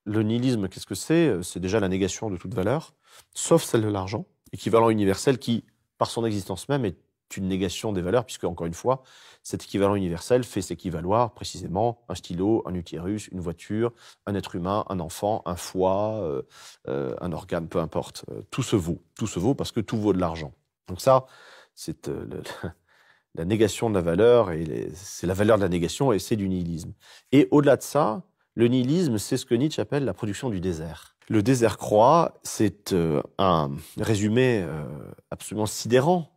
Le nihilisme, qu'est-ce que c'est? C'est déjà la négation de toute valeur, sauf celle de l'argent, équivalent universel qui, par son existence même, est une négation des valeurs, puisque, encore une fois, cet équivalent universel fait s'équivaloir précisément un stylo, un utérus, une voiture, un être humain, un enfant, un foie, un organe, peu importe. Tout se vaut parce que tout vaut de l'argent. Donc ça, c'est la négation de la valeur, et c'est la valeur de la négation, et c'est du nihilisme. Et au-delà de ça, le nihilisme, c'est ce que Nietzsche appelle la production du désert. Le désert croix, c'est un résumé absolument sidérant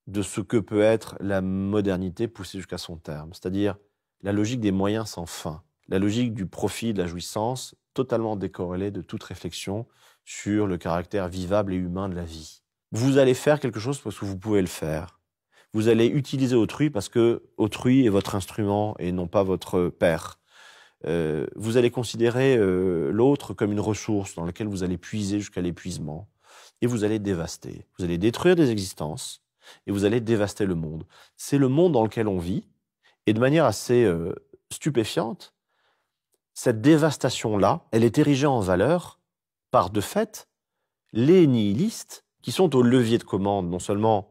de ce que peut être la modernité poussée jusqu'à son terme, c'est-à-dire la logique des moyens sans fin, la logique du profit, de la jouissance, totalement décorrélée de toute réflexion sur le caractère vivable et humain de la vie. Vous allez faire quelque chose parce que vous pouvez le faire. Vous allez utiliser autrui parce que autrui est votre instrument et non pas votre père. Vous allez considérer l'autre comme une ressource dans laquelle vous allez puiser jusqu'à l'épuisement. Et vous allez dévaster. Vous allez détruire des existences et vous allez dévaster le monde. C'est le monde dans lequel on vit. Et de manière assez stupéfiante, cette dévastation-là, elle est érigée en valeur par, de fait, les nihilistes qui sont au levier de commande, non seulement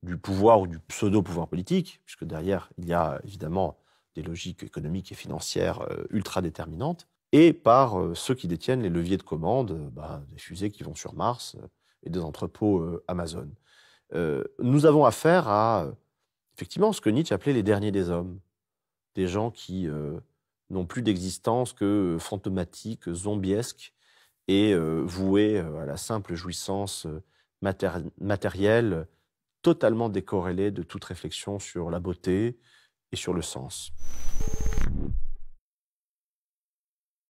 du pouvoir ou du pseudo-pouvoir politique, puisque derrière, il y a évidemment des logiques économiques et financières ultra déterminantes, et par ceux qui détiennent les leviers de commande, des fusées qui vont sur Mars et des entrepôts Amazon. Nous avons affaire à, effectivement, ce que Nietzsche appelait les derniers des hommes, des gens qui n'ont plus d'existence que fantomatique, zombiesque, et voués à la simple jouissance matérielle, totalement décorrélée de toute réflexion sur la beauté et sur le sens.